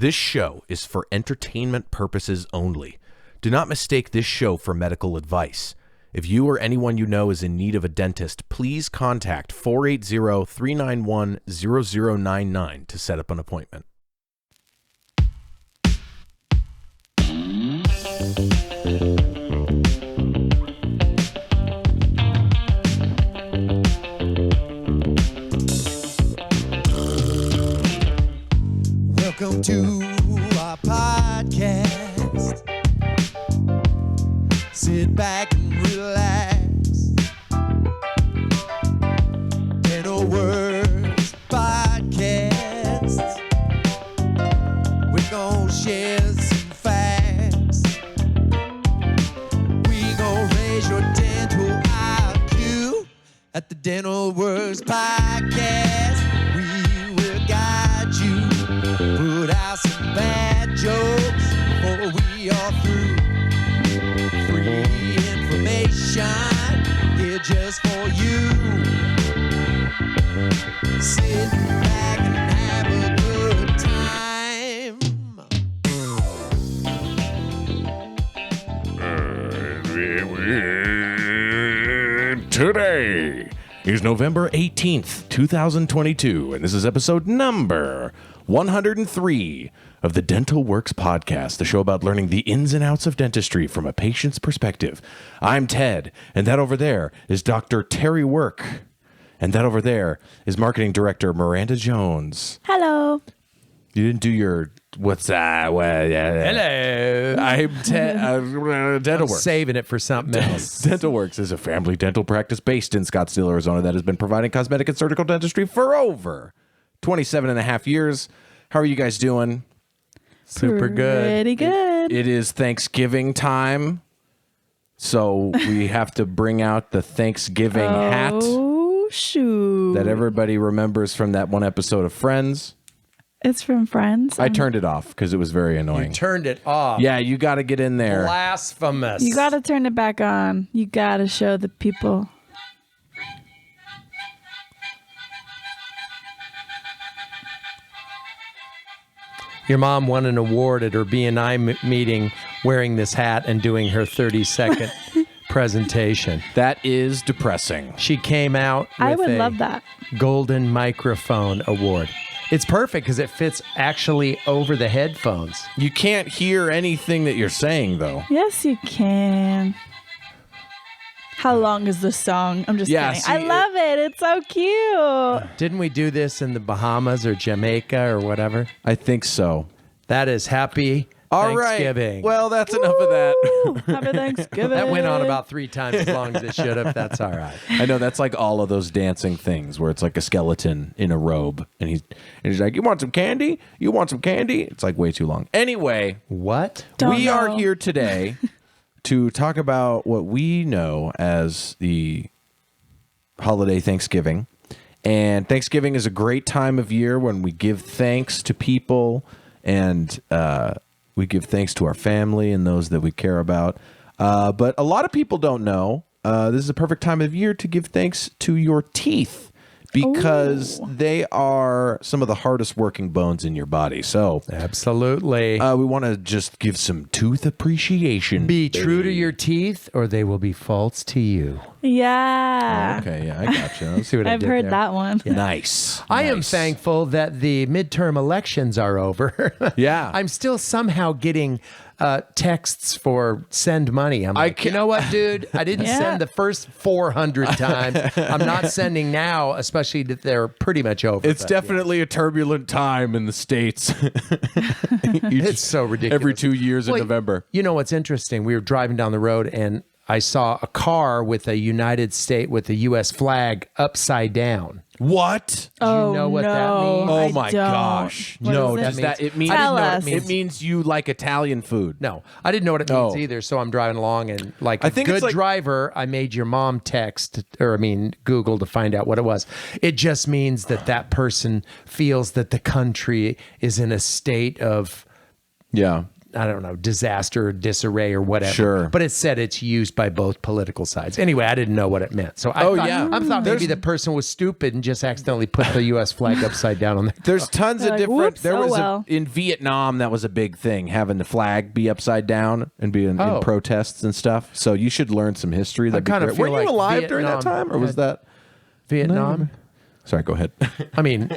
This show is for entertainment purposes only. Do not mistake this show for medical advice. If you or anyone you know is in need of a dentist, please contact 480-391-0099 to set up an appointment. Welcome to our podcast. Sit back and relax. Dental Words Podcast. We're gonna share some facts. We gonna raise your dental IQ at the Dental Words Podcast. We will guide you. Put out some bad jokes before we are through. Free information here just for you. Sit back and have a good time. Today is November 18th, 2022, and this is episode number 103 of the Dental Works Podcast, the show about learning the ins and outs of dentistry from a patient's perspective. I'm Ted, and that over there is Dr. Terry Work, and that over there is Marketing Director Miranda Jones. Hello. You didn't do your, what's that? Well, Hello. I'm Dental Works. Saving it for something else. Dental Works is a family dental practice based in Scottsdale, Arizona that has been providing cosmetic and surgical dentistry for over 27 and a half years. How are you guys doing? Super good. Pretty good. It is Thanksgiving time, so we have to bring out the Thanksgiving hat Oh, shoot. that everybody remembers from that one episode of Friends. It's from Friends. I turned it off because it was very annoying. You turned it off. Yeah, you got to get in there. Blasphemous. You got to turn it back on. You got to show the people. Your mom won an award at her BNI meeting wearing this hat and doing her 30-second presentation. That is depressing. She came out with I would a love that. Golden Microphone Award. It's perfect because it fits actually over the headphones. You can't hear anything that you're saying, though. Yes, you can. How long is the song? I'm just Yeah, kidding. see, I love it. It's so cute. Didn't we do this in the Bahamas or Jamaica or whatever? I think so. That is happy All right. Thanksgiving. Well, that's enough of that. Ooh, happy Thanksgiving. That went on about 3 times as long as it should have. That's all right. I know that's like all of those dancing things where it's like a skeleton in a robe, and he's like, "You want some candy? You want some candy?" It's like way too long. Anyway, What? Don't we are know. here today to talk about what we know as the holiday Thanksgiving. And Thanksgiving is a great time of year when we give thanks to people and we give thanks to our family and those that we care about. But a lot of people don't know this is a perfect time of year to give thanks to your teeth because they are some of the hardest working bones in your body. So Absolutely. we want to just give some tooth appreciation. Be true to your teeth or they will be false to you. Yeah. Okay, yeah, I gotcha. See what I I've did heard there? that one. Nice. I am Nice. thankful that the midterm elections are over. Yeah. I'm still somehow getting texts for send money. I'm like, you know what, dude? I didn't Yeah. send the first 400 times. I'm not sending now, especially that they're pretty much over. It's But, definitely a turbulent time in the States. It's so ridiculous. Every 2 years in Well, November. You know what's interesting? We were driving down the road and I saw a car with a United States with a U.S. flag upside down. What? Oh, know what that no, means? Oh I my don't. gosh. What No, is does it? that it means Tell I didn't know what us. it means. it means you like Italian food. No, I didn't know what it means Oh. either. So I'm driving along and like I a think it's good like- driver, I made your mom text Google to find out what it was. It just means that that person feels that the country is in a state of Yeah. I don't know, disaster or disarray or whatever. Sure. But it said it's used by both political sides. Anyway, I didn't know what it meant. So I thought maybe the person was stupid and just accidentally put the U.S. flag upside down on there. There's tons of like, different. whoops, There oh was well. in Vietnam that was a big thing, having the flag be upside down and be in protests and stuff. So you should learn some history. That'd be kinda great. feel Were like you alive during that Vietnam time, or was that Vietnam? Sorry, go ahead. I mean,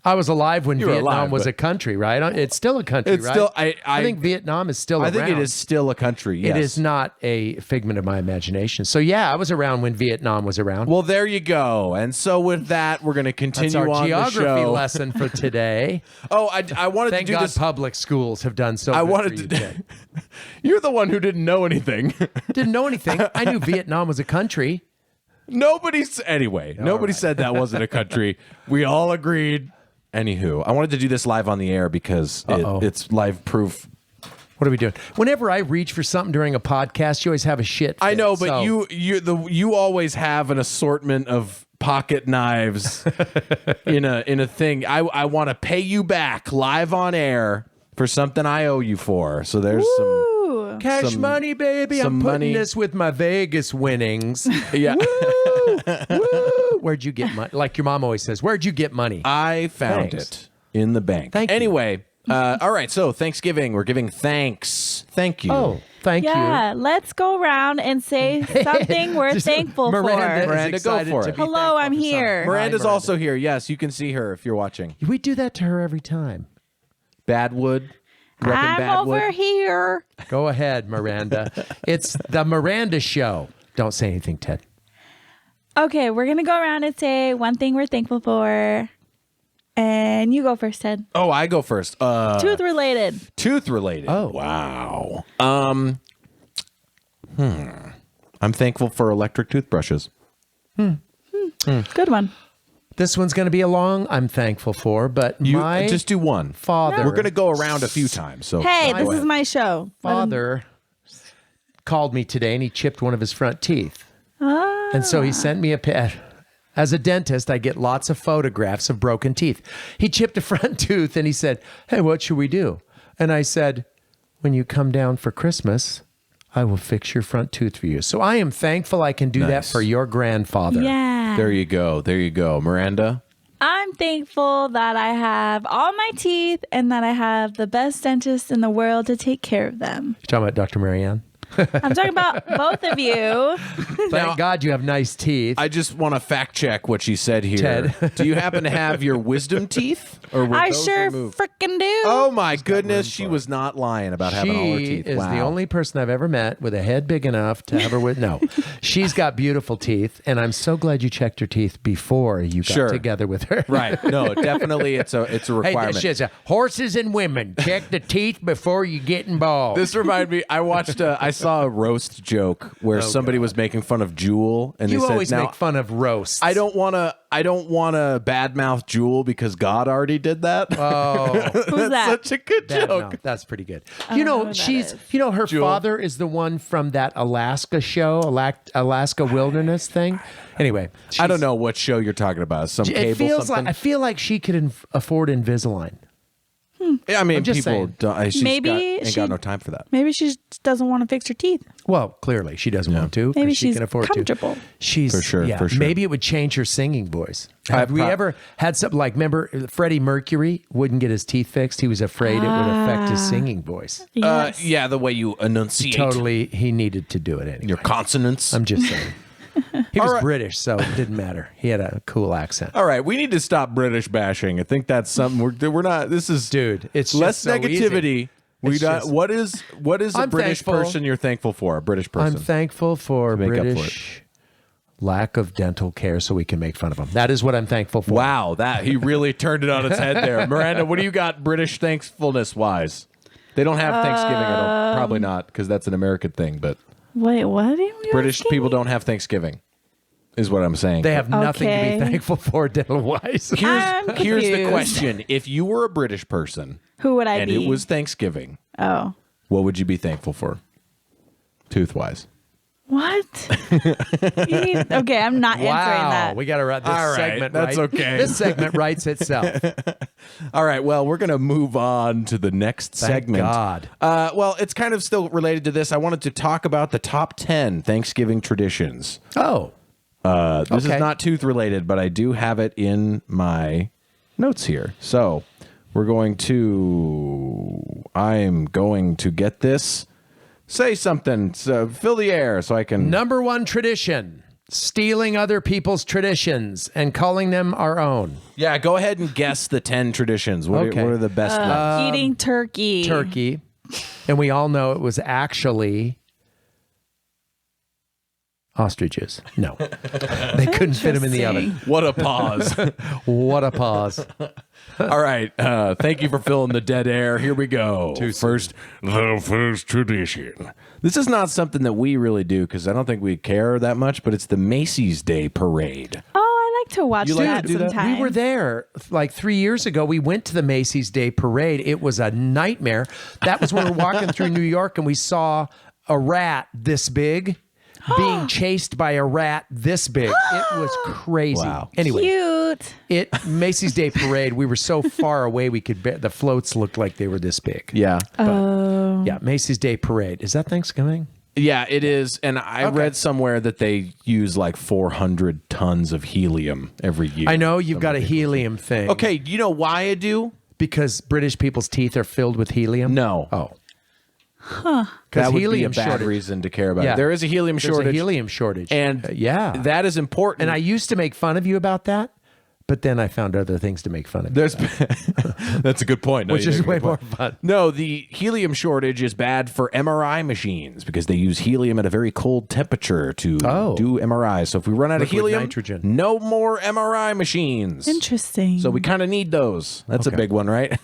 I was alive when You were Vietnam alive, was but- a country, right? It's still a country, It's right? still- I think Vietnam is still I around. think it is still a country. Yes. It is not a figment of my imagination. So yeah, I was around when Vietnam was around. Well, there you go. And so with that, we're going to continue That's our on the geography show. lesson for today. Oh, I wanted Thank to do God this. public schools have done so I good wanted for you, to. Ted. You're the one who didn't know anything. Didn't know anything. I knew Vietnam was a country. Nobody said that wasn't a country. We all agreed. Anywho, I wanted to do this live on the air because it's live proof. What are we doing? Whenever I reach for something during a podcast, you always have a shit fit. I know, but So- you always have an assortment of pocket knives in a thing. I want to pay you back live on air for something I owe you for. So there's Ooh. Cash some- money, baby. some I'm putting money. this with my Vegas winnings. yeah. Woo! Where'd you get money? Like your mom always says, where'd you get money? I found Thanks. it in the bank. Thank you. Anyway, all right. So Thanksgiving, we're giving thanks. Thank you. Oh, thank Yeah, let's go around and say something we're Just- thankful Miranda for. Miranda, is go excited for to it. be Hello, thankful I'm for something. here. Miranda's Hi, Miranda. also here. Yes, you can see her if you're watching. We do that to her every time. Badwood. repping I'm Badwood. over here. Go ahead, Miranda. It's the Miranda Show. Don't say anything, Ted. Okay, we're going to go around and say one thing we're thankful for. And you go first, Ted. Oh, I go first. Tooth related. Tooth related. Oh. Wow. I'm thankful for electric toothbrushes. Good one. This one's going to be a long I'm thankful for, but You my just do one. father, We're gonna go around a few times. So Hey, go this ahead. is my show. father called me today and he chipped one of his front teeth. And so he sent me a pet. As a dentist, I get lots of photographs of broken teeth. He chipped a front tooth and he said, "Hey, what should we do?" And I said, "When you come down for Christmas, I will fix your front tooth for you." So I am thankful I can do that Nice. for your grandfather. Yeah. There you go. There you go, Miranda. I'm thankful that I have all my teeth and that I have the best dentist in the world to take care of them. You talking about Dr. Marianne? I'm talking about both of you. Thank God you have nice teeth. I just want to fact check what she said here. Ted. Do you happen to have your wisdom teeth, or were I those sure removed? freaking do. Oh my goodness, she was not lying about having all her She teeth. is Wow. the only person I've ever met with a head big enough to have her with. No, she's got beautiful teeth, and I'm so glad you checked her teeth before you got Sure. together with her. Right. No, definitely it's a Hey, requirement. this shit's horses and women. Check the teeth before you get involved. This reminded me. I saw a roast joke where somebody was making fun of Jewel, and you they said, always "Now make fun of roasts. I don't want to badmouth Jewel because God already did that." Oh, Who's that? Such a good that, joke. no, that's pretty good. I You don't know know, who that she's. is. You know, her Jewel. father is the one from that Alaska show, Alaska Wilderness thing. Anyway, I don't know what show you're talking about. Some It cable feels something. like I feel like she could afford Invisalign. Yeah, I mean, I'm just people saying. don't. She's Maybe ain't she- got no time for that. Maybe she just doesn't want to fix her teeth. Well, clearly she doesn't want to. 'cause Maybe she she's can afford comfortable. to. She's For sure, Yeah, for sure. Maybe it would change her singing voice. Have we pro- ever had something like? Remember, Freddie Mercury wouldn't get his teeth fixed. He was afraid it would affect his singing voice. Yes. Yeah, the way you enunciate Totally, he needed to do it anyway. your consonants. I'm just saying. He was All right. British, so it didn't matter. He had a cool accent. All right, we need to stop British bashing. I think that's something we're not. This is Dude, it's less just so negativity. easy. We It's don't. just- What is a I'm British thankful. person you're thankful for? A British person. I'm thankful for make up for British lack of dental care, so we can make fun of them. That is what I'm thankful for. Wow, that he really turned it on its head there. Miranda, what do you got British thankfulness wise? They don't have Thanksgiving. I don't. Probably not because that's an American thing. But Wait, what? Are you British asking people me? don't have Thanksgiving. Is what I'm saying. They have nothing to Okay. be thankful for dental wise. I'm Here's the confused. question: if you were a British person Who would I and be? it was Thanksgiving, Oh. what would you be thankful for? Tooth wise. What? Okay, I'm not answering that. We got to write this All right, segment that's right. okay. This segment writes itself. All right, well, we're going to move on to the next Thank segment. God. Well, it's kind of still related to this. I wanted to talk about the top 10 Thanksgiving traditions. Oh. This Okay. is not tooth related, but I do have it in my notes here. So I'm going to get this. Say something. So fill the air so I can. Number one tradition, stealing other people's traditions and calling them our own. Yeah, go ahead and guess the 10 traditions. What are the best ones? Eating turkey. Turkey. And we all know it was actually ostriches. No. They couldn't fit them in the oven. What a pause. What a pause. All right. Thank you for filling the dead air. Here we go. The first tradition. This is not something that we really do because I don't think we care that much, but it's the Macy's Day Parade. Oh, I like to watch You like that to do that? sometimes. We were there like 3 years ago. We went to the Macy's Day Parade. It was a nightmare. That was when we were walking through New York and we saw a rat this big being chased by a rat this big. It was crazy. Wow. Anyway, Cute. Macy's Day Parade, we were so far away we could the floats looked like they were this big. Yeah. Yeah, Macy's Day Parade. Is that Thanksgiving? Yeah, it is. And I read somewhere that they use like 400 tons of helium every year. I know you've got a helium thing. Okay, you know why I do? Because British people's teeth are filled with helium? No. Oh. That would be a helium bad shortage. reason to care about Yeah. it. There is a helium There's shortage. a helium shortage. And yeah. that is important. And I used to make fun of you about that, but then I found other things to make fun of. There's that's a good point. No, Which you is make a way good more point. fun. No, the helium shortage is bad for MRI machines because they use helium at a very cold temperature to do MRIs. So if we run out of Liquid helium, nitrogen. no more MRI machines. Interesting. So we kind of need those. That's a big one, right?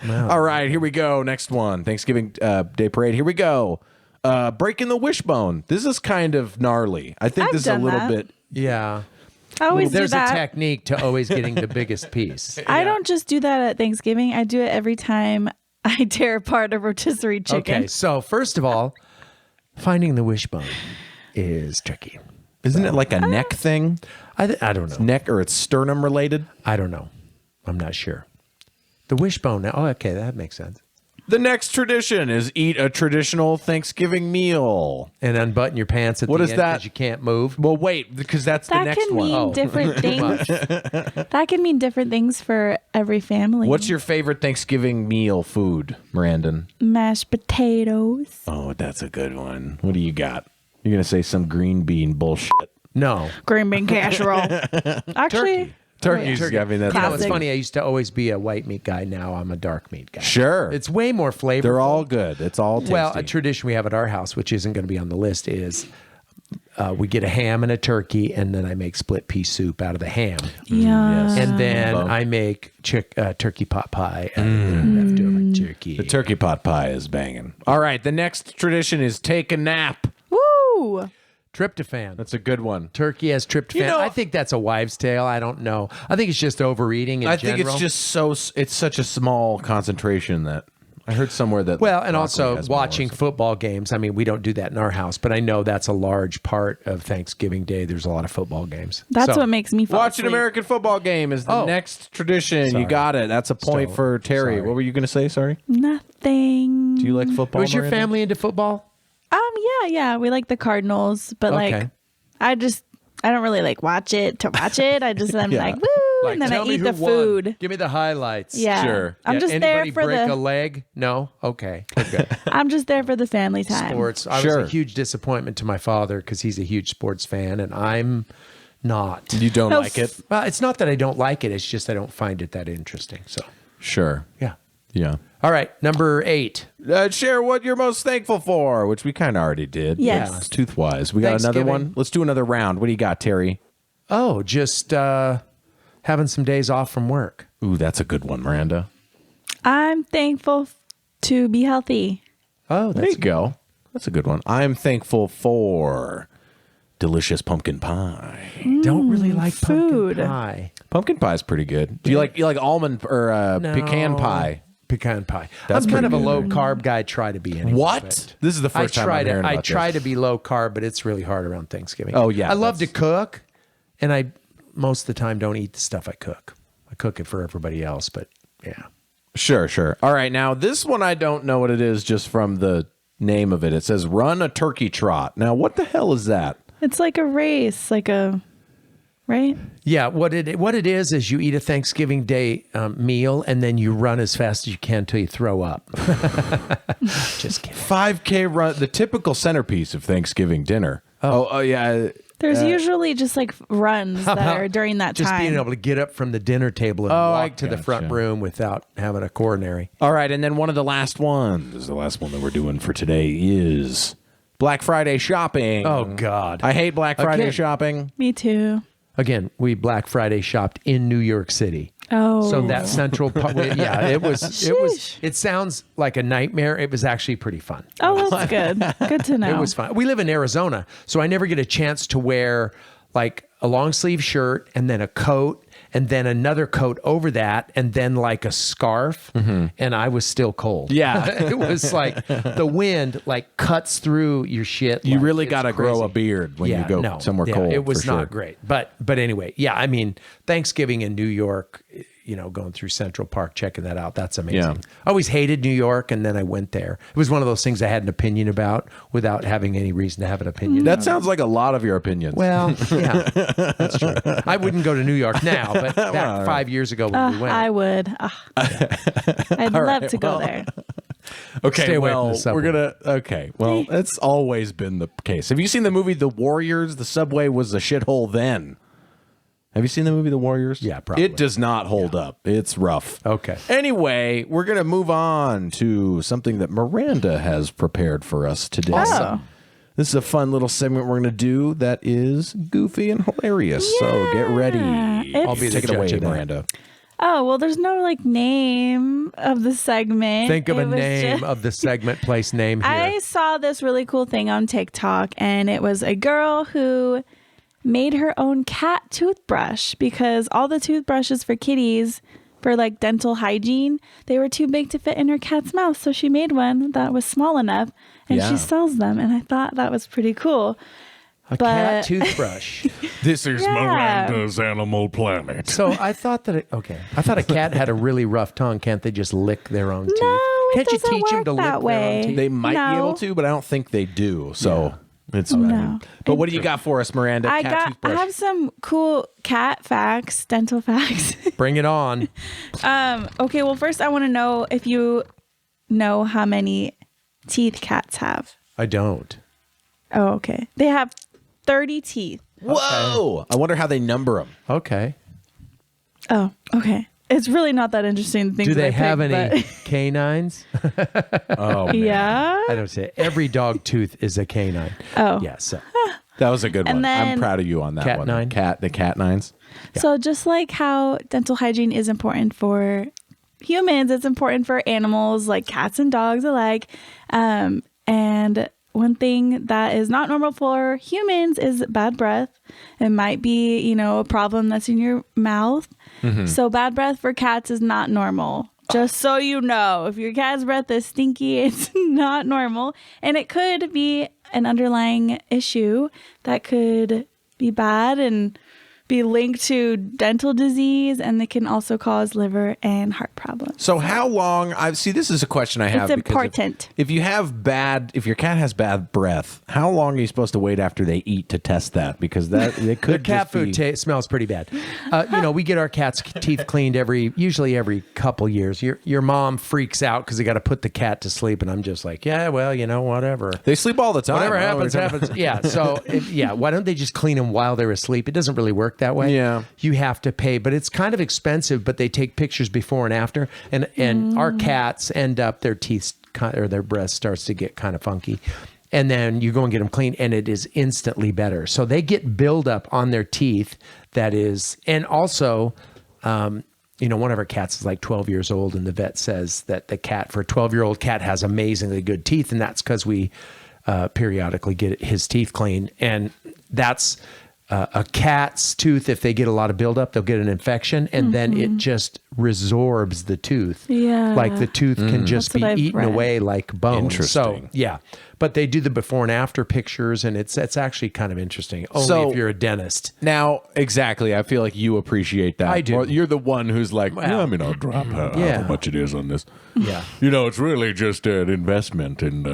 All right, here we go. Next one. Thanksgiving Day Parade. Here we go. Breaking the wishbone. This is kind of gnarly. I think I've this is a done little that. bit. Yeah. I always do There's a that. technique to always getting the biggest piece. I don't just do that at Thanksgiving. I do it every time I tear apart a rotisserie chicken. Okay, so first of all, finding the wishbone is tricky. Isn't it like a neck thing? I don't know. Neck or it's sternum related? I don't know. I'm not sure. The wishbone. Oh, okay, that makes sense. The next tradition is eat a traditional Thanksgiving meal. And unbutton your pants at What the is end that? because you can't move. Well, wait, because that's the That next can one. mean different things. That can mean different things for every family. What's your favorite Thanksgiving meal food, Miranda? mashed potatoes? Oh, that's a good one. What do you got? You're going to say some green bean bullshit. No. Green bean casserole. Actually, Turkey's Oh, yeah. I mean, that's You know, it's Classic. funny. I used to always be a white meat guy. Now I'm a dark meat guy. Sure. It's way more flavorful. They're all good. It's all tasty. Well, a tradition we have at our house, which isn't going to be on the list, is we get a ham and a turkey, and then I make split pea soup out of the ham. Yeah. yes. And then Love. I make turkey pot pie. And then after my turkey. The turkey pot pie is banging. All right, the next tradition is take a nap. Woo! Tryptophan. That's a good one. Turkey has tryptophan. You know- I think that's a wives' tale. I don't know. I think it's just overeating in I general. think it's just it's such a small concentration that I heard somewhere that Well, like, and broccoli also has more watching or something. football games. I mean, we don't do that in our house, but I know that's a large part of Thanksgiving Day. There's a lot of football games. That's So- what makes me fall Watch an asleep. American football game is the Oh. next tradition. Sorry. You got it. That's a point So- for Terry. sorry. What were you going to say? Sorry. Nothing. Do you like football? Was your Miranda? family into football? Yeah. We like the Cardinals, but Okay. like, I don't really like watch it to watch it. I just I'm Yeah. like woo, and then I tell me eat who the won. food. Give me the highlights. Yeah, Sure. I'm Yeah, just anybody there for break a the. leg? No? Okay. Okay. I'm just there for the family time. Sports. I Sure. was a huge disappointment to my father because he's a huge sports fan, and I'm not. You don't No, like it? Well, it's not that I don't like it. It's just I don't find it that interesting. So, Sure. yeah. Yeah. All right. Number 8. Share what you're most thankful for, which we kind of already did. Yes. Yeah. Tooth-wise. We got another Thanksgiving. one. Let's do another round. What do you got, Terry? Oh, just having some days off from work. Ooh, that's a good one, Miranda. I'm thankful to be healthy. Oh, There you go. That's a good one. I'm thankful for delicious pumpkin pie. don't really like food. pumpkin pie. Pumpkin pie is pretty good. Do you like almond or pecan pie? pecan pie. That's I'm kind of pretty a good. low carb guy. Try to be anyway. What? but This is the first time I'm hearing about I try this. to be low carb, but it's really hard around Thanksgiving. Oh, yeah, I love to that's- cook, and I most of the time don't eat the stuff I cook. I cook it for everybody else, but yeah. Sure. All right, now this one I don't know what it is just from the name of it. It says run a turkey trot. Now, what the hell is that? It's like a race, right? Yeah, what it is you eat a Thanksgiving Day meal and then you run as fast as you can until you throw up. Just kidding. 5K run, the typical centerpiece of Thanksgiving dinner. Oh yeah. There's usually just like runs that are during that Just time. being able to get up from the dinner table and I walk to the front gotcha. room without having a coronary. All right, and then one of the last ones, the last one that we're doing for today is Black Friday shopping. Oh, God. I hate Black Friday Again. shopping. Me too. Again, we Black Friday shopped in New York City. Oh. So that central part, yeah, it sounds like a nightmare. It was actually pretty fun. Oh, that's good. Good to know. It was fun. We live in Arizona, so I never get a chance to wear like a long sleeve shirt and then a coat and then another coat over that and then like a scarf. And I was still cold. Yeah. It was like the wind like cuts through your shit. You like, really it's got to grow crazy. a beard when you go somewhere Yeah, cold. It was for not sure. great. But anyway, yeah, I mean, Thanksgiving in New York, you know, going through Central Park, checking that out. That's amazing. Yeah. I always hated New York, and then I went there. It was one of those things I had an opinion about without having any reason to have an opinion. That sounds like a lot of your opinions. Well, yeah, that's true. I wouldn't go to New York now, but back 5 years ago when we went. I would. I'd love to go there. okay, stay away from well, the subway. we're gonna. Okay, well, it's always been the case. Have you seen the movie The Warriors? The subway was a shithole then. Have you seen the movie The Warriors? Yeah, probably. It does not hold up. It's rough. Okay. Anyway, we're going to move on to something that Miranda has prepared for us today. Oh. This is a fun little segment we're going to do that is goofy and hilarious. So get ready. It's- I'll be the Take it judge away, of that. Miranda. Oh, well, there's no like name of the segment. Think of It a was name just- of the segment, place, name here. I saw this really cool thing on TikTok, and it was a girl who made her own cat toothbrush because all the toothbrushes for kitties for like dental hygiene, they were too big to fit in her cat's mouth. So she made one that was small enough and Yeah. she sells them. And I thought that was pretty cool. a cat but- toothbrush. This is Yeah. Miranda's Animal Planet. So I thought that, I thought a cat had a really rough tongue. Can't they just lick their own teeth? No, it Can't you doesn't teach them work to lick that their way. own teeth? They might be No. able to, but I don't think they do. So it's No. But what do you got for us, Miranda? I Cat toothbrush. have some cool cat facts, dental facts. Bring it on. Okay, well, first I want to know if you know how many teeth cats have. I don't. Oh, okay. They have 30 teeth. Whoa! I wonder how they number them. Okay. Oh, okay. It's really not that interesting. The things Do that they I have picked, any canines? Oh, but- Yeah. I don't say every dog tooth is a canine. Oh. Yeah. So that was a good And one. I'm then- proud of you on that Cat one. nine? The cat nines. So just like how dental hygiene is important for humans, it's important for animals like cats and dogs alike. And one thing that is not normal for humans is bad breath. It might be, you know, a problem that's in your mouth. So bad breath for cats is not normal. Just so you know, if your cat's breath is stinky, it's not normal. And it could be an underlying issue that could be bad and be linked to dental disease, and they can also cause liver and heart problems. So how long? I see. This is a question I have. It's because important. If your cat has bad breath, how long are you supposed to wait after they eat to test that? Because that it the could cat just be, food smells pretty bad. We get our cat's teeth cleaned usually every couple years. Your mom freaks out because they got to put the cat to sleep, and I'm just like, yeah, well, whatever. They sleep all the time. Whatever I don't know happens, what happens. Yeah. So, why don't they just clean them while they're asleep? It doesn't really work that way. Yeah. You have to pay, but it's kind of expensive, but they take pictures before and after. And our cats end up, their teeth or their breath starts to get kind of funky. And then you go and get them clean and it is instantly better. So they get buildup on their teeth. That is, and also, one of our cats is like 12 years old and the vet says that for a 12-year-old cat has amazingly good teeth. And that's because we periodically get his teeth cleaned. And that's a cat's tooth, if they get a lot of buildup, they'll get an infection, and then it just resorbs the tooth. Yeah. Like the tooth can just That's be what I've eaten read. away like bone. Interesting. So, yeah. But they do the before and after pictures, and it's actually kind of interesting. Only So- if you're a dentist. Now, exactly. I feel like you appreciate that. I do. More. You're the one who's like, Well, yeah, I mean, I'll drop how yeah. much it is on this. Yeah. You know, it's really just an investment in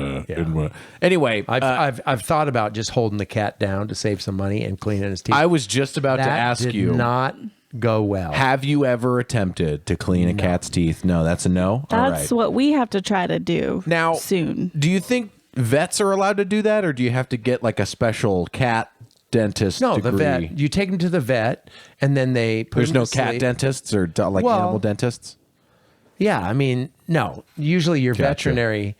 anyway, I've thought about just holding the cat down to save some money and cleaning his teeth. I was just about that to ask did you, not go well. have you ever attempted to clean a cat's teeth? No, that's a no. All That's right. what we have to try to do Now, soon. Do you think vets are allowed to do that, or do you have to get like a special cat dentist No, degree? the vet. You take them to the vet, and then they put There's them no to cat sleep. dentists or like Well, animal dentists? Yeah, I mean, no. Usually your Gotcha. veterinary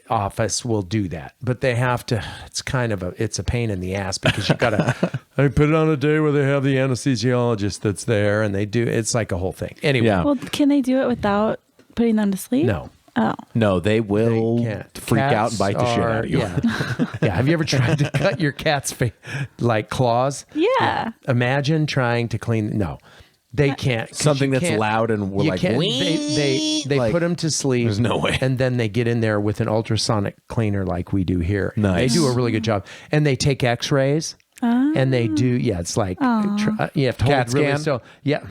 office will do that, but they have to. It's kind of it's a pain in the ass because you gotta. I put it on a day where they have the anesthesiologist that's there, and they do. It's like a whole thing. Anyway, Yeah. Well, can they do it without putting them to sleep? no. Oh. No, they will They can't. freak out Cats and bite the shit out of you. Yeah. Yeah. Have you ever tried to cut your cat's like claws? Yeah. Imagine trying to clean. No, they can't. 'cause Something you that's can't- loud and we're you like, can't- "Wee!" they Like, put them to sleep. there's no way. And then they get in there with an ultrasonic cleaner like we do here. Nice. They do a really good job, and they take X-rays. And they do. Yeah, it's like you have to hold CAT really scan? still. Yeah.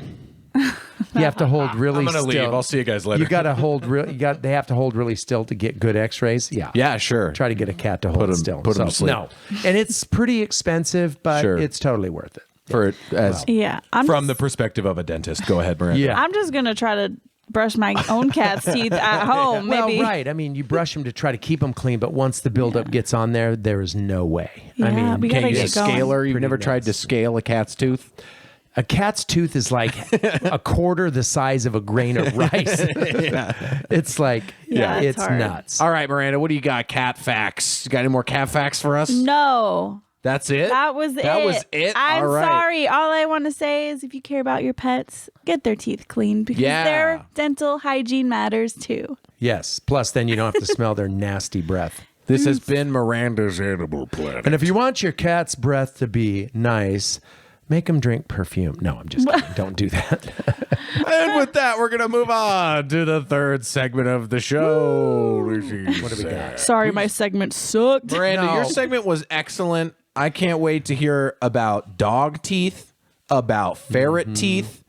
You have to hold really I'm gonna still. leave. I'll see you guys later. You got to hold They have to hold really still to get good X-rays. Yeah. Yeah, sure. Try to get a cat to hold Put 'em- still. put 'em to sleep. No, and it's pretty expensive, but Sure. it's totally worth it. For as Yeah. I'm from the just, perspective of a dentist. Go ahead, Miranda. Yeah. I'm just gonna try to brush my own cat's teeth at home. Maybe. Well, right. I mean, you brush them to try to keep them clean, but once the buildup gets on there, there is no way. I Yeah, mean, we Can gotta you get going. scale her? You've Pretty never tried to nuts. scale a cat's tooth? a cat's tooth is like a quarter the size of a grain of rice. It's like, Yeah, it's it's hard. nuts. All right, Miranda, what do you got? Cat facts. You got any more cat facts for us? No. That's it? That was it. That was it? I'm All right. sorry. All I want to say is if you care about your pets, get their teeth cleaned because Yeah. their dental hygiene matters too. Yes. Plus, then you don't have to smell their nasty breath. This has been Miranda's Animal Planet. And if you want your cat's breath to be nice, make them drink perfume. No, I'm just kidding. Don't do that. And with that, we're going to move on to the third segment of the show. What do we got? Sorry, my segment sucked. Miranda, No. your segment was excellent. I can't wait to hear about dog teeth, about ferret teeth,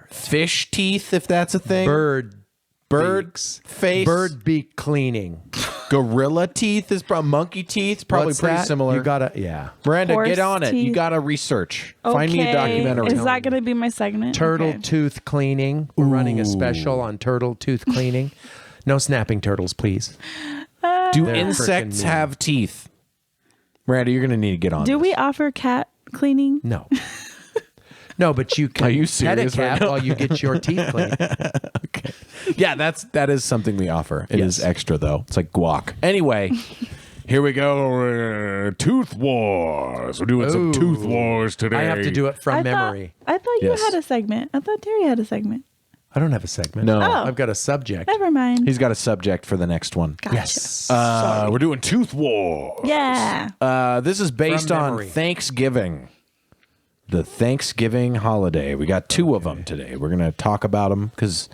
fish teeth, if that's a thing. Bird Bird's face. Bird beak cleaning. Gorilla teeth is probably monkey teeth. Probably What's pretty that? similar. You gotta, yeah. Miranda, Horse get on it. You teeth. got to research. Find me a Okay. documentary. Is that going to be my segment? Turtle Okay. tooth cleaning. We're running a special on turtle tooth cleaning. No snapping turtles, please. Do They're insects frickin' mean. have teeth? Miranda, you're going to need to get on Do this. we offer cat cleaning? No. No, but you can Are you pet a serious right cat now? while you get your teeth cleaned. Yeah, that is something we offer. It is Yes. extra though. It's like guac. Anyway, here we go. Tooth wars. We're doing some Ooh. tooth wars today. I have to do it from memory. I thought you Yes. had a segment. I thought Terry had a segment. I don't have a segment. No. Oh. I've got a subject. Never mind. He's got a subject for the next one. Gotcha. Yes. We're doing tooth wars. Yeah. This is based From on memory. Thanksgiving. The Thanksgiving holiday. We got two of them today. We're going to talk about them because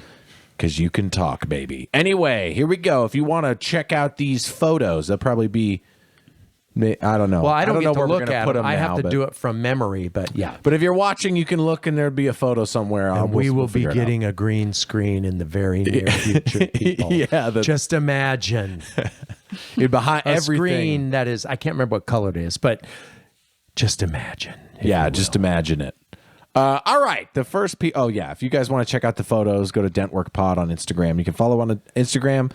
you can talk, baby. Anyway, here we go. If you want to check out these photos, they'll probably be, I don't know. Well, I don't know get to where we're look gonna at put them. I now, have to but- do it from memory, but yeah. But if you're watching, you can look and there'll be a photo somewhere. And we will be figure it out. getting a green screen in the very near future, people. Yeah, Just imagine behind a everything. screen that is, I can't remember what color it is, but just imagine. if Yeah, you just will. imagine it. All right, the first oh yeah, if you guys want to check out the photos, go to Dentwork Pod on Instagram. You can follow on Instagram.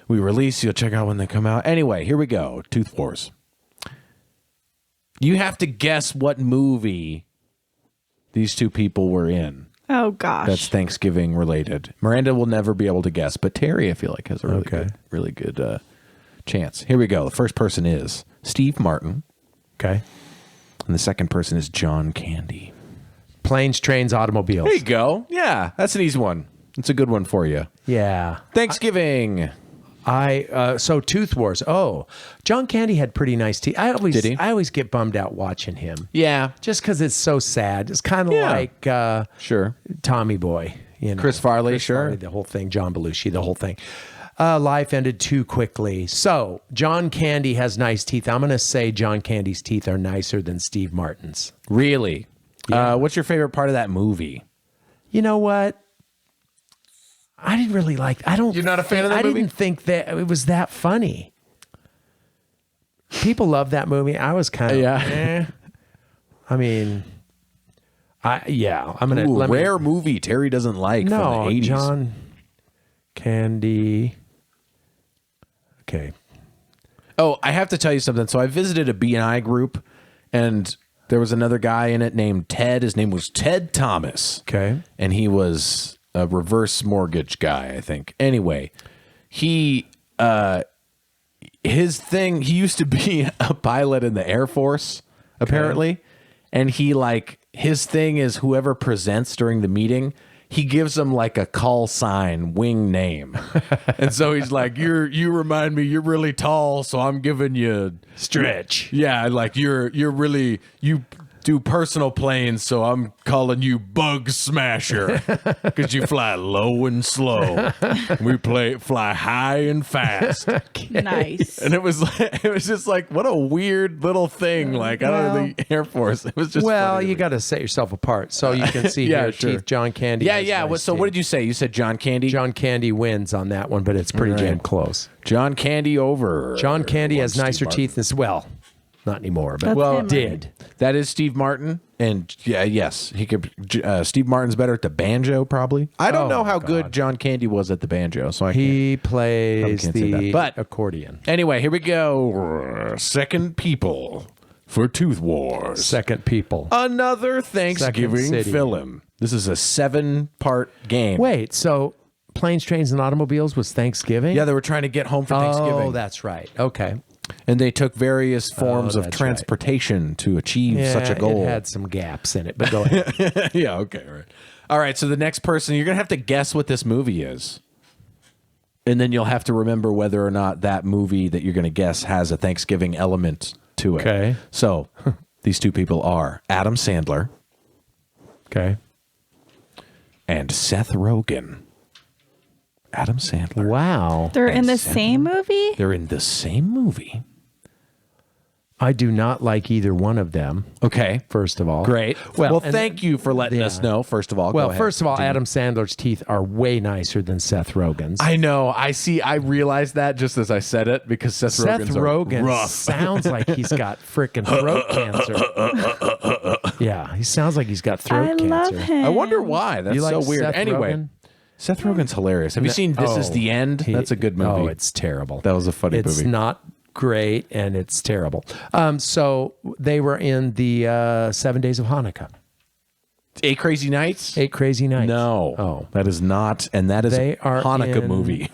We release, you'll check out when they come out. Anyway, here we go. Tooth Wars. You have to guess what movie these two people were in. Oh gosh. That's Thanksgiving related. Miranda will never be able to guess, but Terry, I feel like, has a really good chance. Here we go. The first person is Steve Martin, Okay. and the second person is John Candy. Planes, trains, automobiles. There you go. Yeah, that's an easy one. It's a good one for you. Yeah. Thanksgiving. So Tooth Wars. Oh, John Candy had pretty nice teeth. Did he? I always get bummed out watching him. Yeah. Just because it's so sad. It's kind of Yeah. like Sure. Tommy Boy. You know, Chris Farley, sure. Farley, the whole thing. John Belushi, the whole thing. Life ended too quickly. So John Candy has nice teeth. I'm going to say John Candy's teeth are nicer than Steve Martin's. Really? Yeah. What's your favorite part of that movie? You know what? I didn't really like. I don't. You're not a fan of that I movie? didn't think that it was that funny. People love that movie. I was kind of. Yeah. I mean, I'm gonna Ooh, let me- rare movie Terry doesn't like No, from the 80s. John Candy. Okay. Oh, I have to tell you something. So I visited a B&I group, and there was another guy in it named Ted. His name was Ted Thomas. Okay. And he was a reverse mortgage guy, I think. Anyway, he his thing, he used to be a pilot in the Air Force, apparently. And he his thing is whoever presents during the meeting, he gives them like a call sign wing name. And so he's like, you remind me, you're really tall, so I'm giving you Stretch. Yeah, like you're really, you do personal planes, so I'm calling you Bug Smasher because you fly low and slow. We fly high and fast. Nice. And it was just like, what a weird little thing. Like, I don't know, the Air Force. It was just Well, funny to you me. got to set yourself apart so you can see Yeah, here. sure. Teeth. John Candy. Yeah, has yeah. nice So teeth. what did you say? You said John Candy? John Candy wins on that one, but it's pretty damn Right. close. John Candy over. John Candy has Steve nicer Martin. teeth than well, not anymore, but That's Well, him, did. That is Steve Martin, and yes, he could. Steve Martin's better at the banjo, probably. I don't know how good John Candy was at the banjo, so I can't. He plays can't say the that, but- accordion. Anyway, here we go. Second people for Tooth Wars. Second people. Another Thanksgiving City. film. This is a 7-part game. Wait, so Planes, Trains, and Automobiles was Thanksgiving? Yeah, they were trying to get home for Thanksgiving. Oh, that's right. Okay. And they took various forms of that's transportation to achieve Yeah, such a goal. it had some gaps in it, but go ahead. Yeah, okay, right. All right, so the next person, you're going to have to guess what this movie is. And then you'll have to remember whether or not that movie that you're going to guess has a Thanksgiving element to it. Okay. So these two people are Adam Sandler Okay. and Seth Rogen. Adam Sandler. Wow. They're in the Seth same movie? They're in the same movie. I do not like either one of them, Okay. first of all. Great. Well, Well, and- thank you for letting us know, first of all. Go Well, ahead. first of all, Adam Sandler's teeth are way nicer than Seth Rogen's. I know. I realized that just as I said it because Seth Rogen's Rogen rough. sounds like he's got freaking throat cancer. Yeah, he sounds like he's got throat I cancer. love him. I wonder why. That's You like so weird. Seth Anyway, Rogen? Seth Rogen's hilarious. Have you seen This Is the End? That's a good movie. Oh, it's terrible. That was a funny it's movie. not great, and it's terrible. So they were in the 7 Days of Hanukkah. 8 Crazy Nights? 8 Crazy Nights. No. Oh. That is not. And that is They a are Hanukkah in, movie.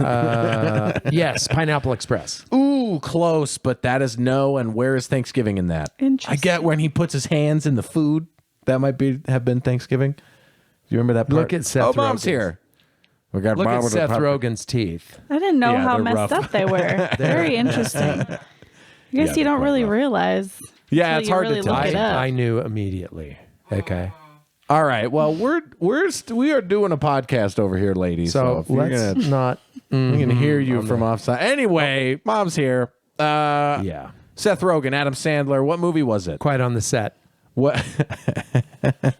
Yes, Pineapple Express. Ooh, close, but that is no. And where is Thanksgiving in that? I Interesting. get when he puts his hands in the food. That might have been Thanksgiving. Do you remember that part? Look at Seth Oh, Mom's Rogen's. here. We got Look Bob at with the Seth pop- Rogen's teeth. I didn't know Yeah, how they're messed rough. up they were. Very interesting. I guess Yeah, you they're don't quite really rough. realize. Yeah, until it's you hard to really tell. look it up. I knew immediately. Okay. All right. Well, we are doing a podcast over here, ladies. So if you're let's gonna, not. we can hear you from offside. Anyway, Mom's here. Yeah. Seth Rogen, Adam Sandler. What movie was it? Quiet on the Set. What?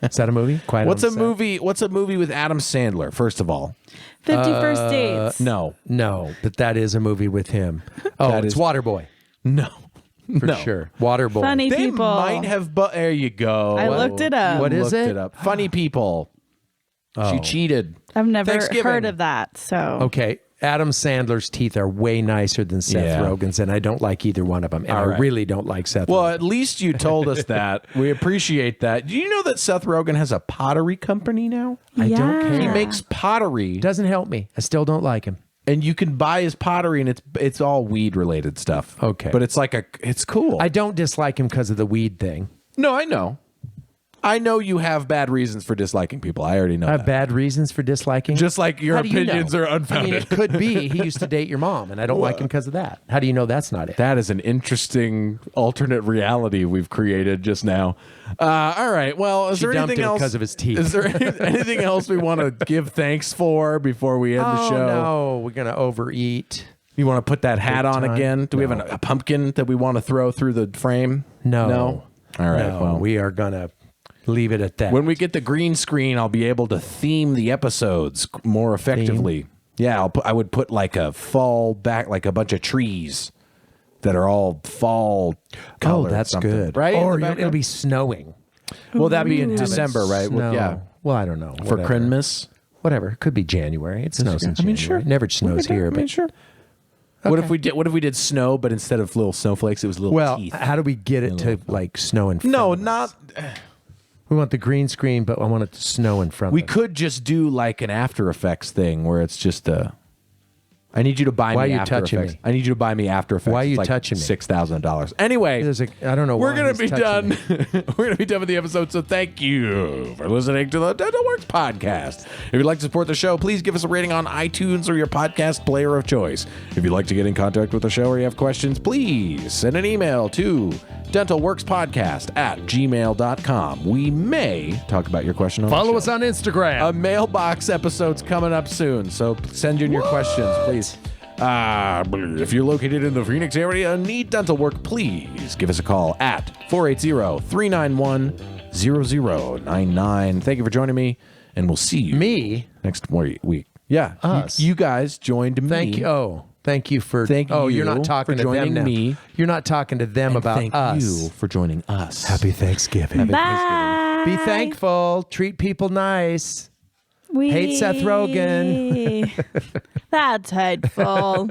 Is that a movie? Quiet What's on a the Set? movie? What's a movie with Adam Sandler? First of all, 51st Dates. no, No, but that is a movie with him. Oh, That it's is- Waterboy no, for no. sure. Waterboy. Funny They people. might have. There you go. I looked it up. You What is looked it? up. Funny people. She cheated. I've never Thanksgiving. heard of that. So Okay, Adam Sandler's teeth are way nicer than Seth Yeah. Rogen's, and I don't like either one of them. And All I right. really don't like Seth. Well, Rogen. at least you told us that. We appreciate that. Do you know that Seth Rogen has a pottery company now? I don't Yeah. care. He makes pottery, It doesn't help me. I still don't like him. and you can buy his pottery, and it's all weed related stuff. Okay. but it's cool. I don't dislike him because of the weed thing. No, I know. I know you have bad reasons for disliking people. I already know I have that. bad reasons for disliking. Just like your How do you opinions know? are unfounded. I mean, it could be he used to date your mom, and I don't like him because of that. How do you know that's not it? That is an interesting alternate reality we've created just now. All right. Well, is She there dumped anything him else? because of his teeth. Is there anything else we want to give thanks for before we end the show? No, we're gonna overeat. You want to put that hat Big on time. again? Do we have a pumpkin that we want to throw through the frame? No. All right. No, well, we are gonna leave it at that. when we get the green screen, I'll be able to theme the episodes more effectively. Yeah, I would put like a fall back, like a bunch of trees that are all fall color. that's something, good. right? Or In the it'll background? be snowing. Well, that'd be in Ooh. December, right? Well, Snow. yeah, Well, I don't know. for Whatever. Christmas. Whatever. It could be January. It snows in I January. mean, sure. It never snows here, but sure. What if we did snow, but instead of little snowflakes, it was little well, teeth? how do we get it to like snow in front No, of us? not. We want the green screen, but I want it to snow in front We of us. could just do like an After Effects thing where it's just I need you to buy Why me are you After touching Effects. me? I need you to buy me After Effects. Why are you It's like touching me? $6,000. Anyway, I don't know why we're gonna he's be touching done. me. We're gonna be done with the episode. So thank you for listening to the Dental Works podcast. If you'd like to support the show, please give us a rating on iTunes or your podcast player of choice. If you'd like to get in contact with the show or you have questions, please send an email to dentalworkspodcast@gmail.com. We may talk about your question on the Follow show. us on Instagram. A mailbox episode's coming up soon, so send in your questions, please. If you're located in the Phoenix area and need dental work, please give us a call at 480-391-0099. Thank you for joining me, and we'll see you Me? next week. Yeah, Us. You guys joined me. Thank you. Oh, thank you for. Thank you're you not talking for to them joining now. me. You're not talking to them And about thank us. you for joining us. Happy Thanksgiving. Bye. Be thankful. Treat people nice. Hate Seth Rogen. That's hateful.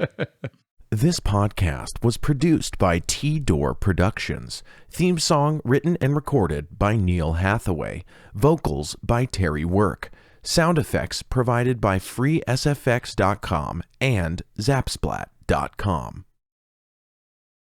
This podcast was produced by T-Door Productions. Theme song written and recorded by Neil Hathaway. Vocals by Terry Work. Sound effects provided by freesfx.com and zapsplat.com.